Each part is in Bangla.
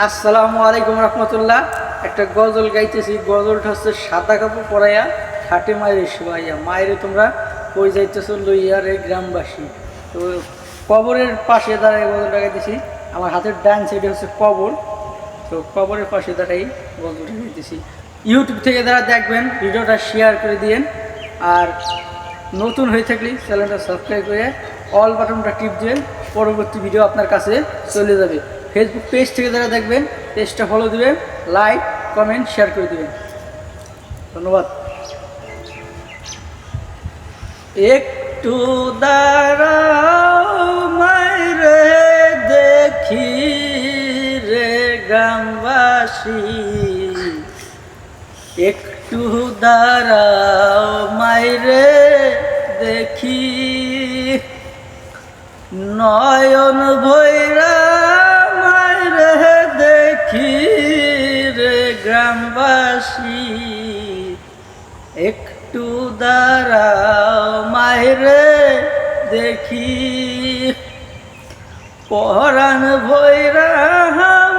আসসালামু আলাইকুম রহমতুল্লাহ। একটা গজল গাইতেছি। গজলটা হচ্ছে সাদা কাপড় পরাইয়া খাটে মায়ের শুয়াইয়া, মায়ের তোমরা কই যাইতেছ লইয়া রে গ্রামবাসী। তো কবরের পাশে দাঁড়াই গজলটা গাইতেছি। আমার হাতের ডান সাইডে হচ্ছে কবর, তো কবরের পাশে দাঁড়াই গজলটা গাইতেছি। ইউটিউব থেকে যারা দেখবেন ভিডিওটা শেয়ার করে দিয়েন, আর নতুন হয়ে থাকলে চ্যানেলটা সাবস্ক্রাইব করে অল বাটনটা টিপ দিবেন, পরবর্তী ভিডিও আপনার কাছে চলে যাবে। ফেসবুক পেজ থেকে যারা দেখবেন পেজটা ফলো দিবেন, লাইক কমেন্ট শেয়ার করে দিবেন। ধন্যবাদ। একটু দাঁড়াও মাইরে দেখি রে গ্রামবাসী, একটু দাঁড়াও মাইরে দেখি, নয়ন ভৈরা মাইরে দেখি রে গ্রামবাসী, একটু দাঁড়াও মাইরে দেখি, পরাণ ভৈরা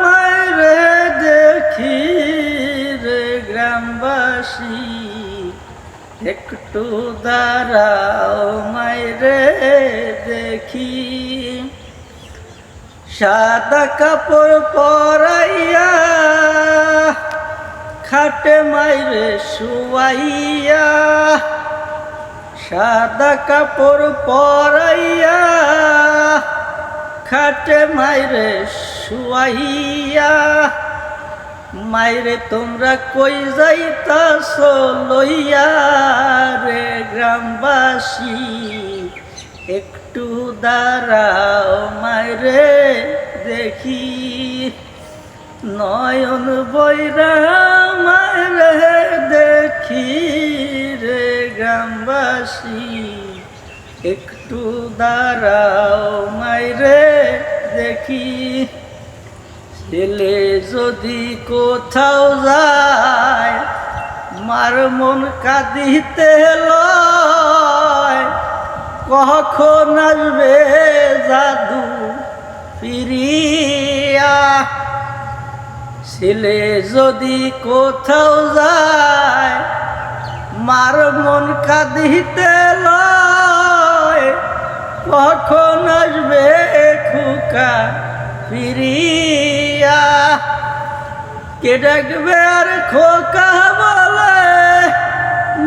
মাইরে দেখি রে গ্রামবাসী, একটু দাঁড়াও মাইরে দেখি, সাদা কাপড় পরাইয়া খাটে মাইরে শুয়াইয়া, সাদা কাপড় পরাইয়া খাটে মাইরে শুয়াইয়া, মাইরে তোমরা কই যাইতাছ লইয়া রে গ্রামবাসী, একটু দাঁড়াও মাইরে দেখি, নয়ন বৈরা মাইরে দেখি রে গ্রামবাসী, একটু দাঁড়াও মাইরে দেখি, ছেলে যদি কোথাও যায় মার মন কাঁদিতে লয়, কখন আসবে জাদু ফিরিয়া, ছেলে যদি কোথাও যায় মার মন কাঁদিতে লয়, কখন আসবে খোকা ফিরিয়া, কে ডাকবে আর খোকা বলে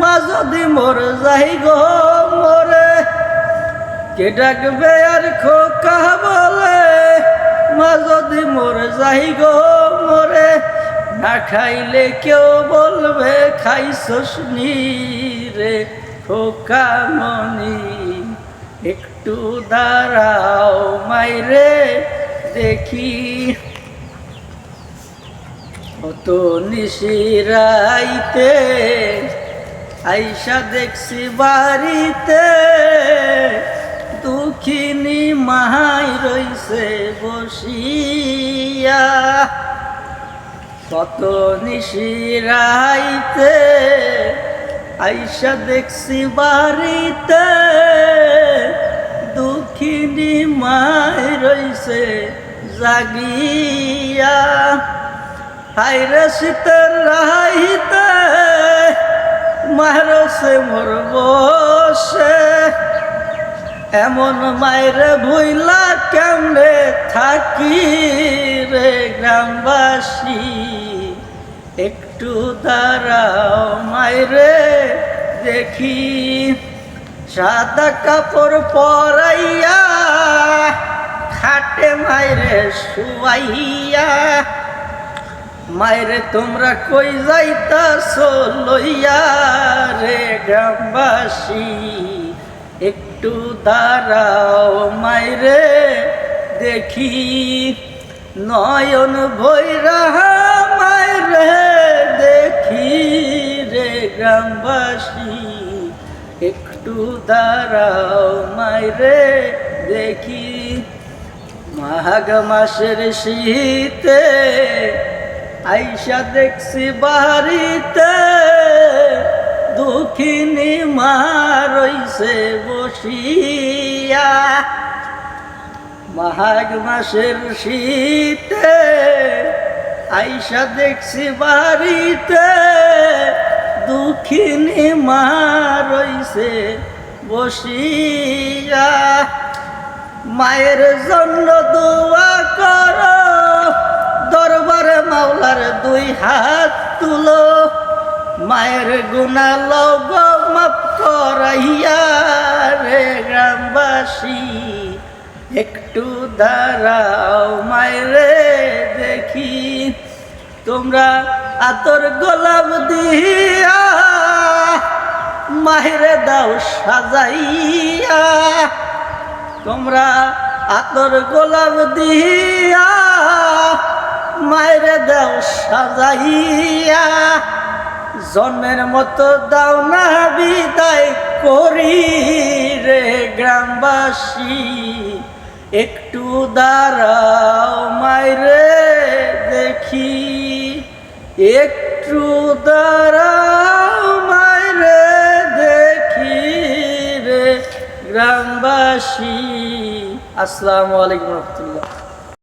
মা যদি মোর যাই গো মোরে, কে ডাকবে আর খোকা বলে মা যদি মোর যাই গো মোরে, না খাইলে কেউ বলবে খাইছস নি রে খোকা মনি, একটু দাঁড়াও মাইরে দেখি, কত নিশিরাইতে আইসা দেখছি বাড়িতে, দুঃখিনী মাহাই রইছে বসিয়া, কত নিশিরাইতে আইসা দেখছি বাড়িতে, দুঃখিনী মাই রইছে জাগিয়া, হাইরে শীতের রাইতে মারছে মোর বসে, এমন মায়েরে ভুইলা কেমনে থাকি রে গ্রামবাসী, একটু দাঁড়াও মায়েরে দেখি, সাদা কাপড় পরাইয়া খাটে মায়েরে শুয়াইয়া, মায়েরে তোমরা কই যাইতাছ লইয়া রে গ্রামবাসী, একটু দাঁড়াও মাইরে দেখি, নয়ন ভৈরা মাইরে দেখি রে গ্রামবাসী, একটু দাঁড়াও মাইরে দেখি, মাঘ মাসের শীতে আইসা দেখছি বাড়িতে, দুঃখিনী মা রইছে বসিয়া, মাঘ মাসের শীতে আইসা দেখছি বাড়িতে দুঃখিনী মা রইছে বসিয়া, মায়ের জন্য দোয়া করো, দরবারে মাওলার দুই হাত তুলো, মায়ের গুনাহ লগ মাফ করাইয়া রে গ্রামবাসী, একটু দাঁড়াও মায়েরে দেখি। তোমরা আতর গোলাপ দিয়া মায়েরে দাও সাজাইয়া, তোমরা আতর গোলাপ দিয়া মায়েরে দাও সাজাইয়া, জন্মের মতো দাও না বিদায় করি রে গ্রামবাসী, একটু দাঁড়াও মায়েরে দেখি, একটু দাঁড়াও মায়েরে দেখি রে গ্রামবাসী। আসসালামু আলাইকুম রহমতুল্লাহ।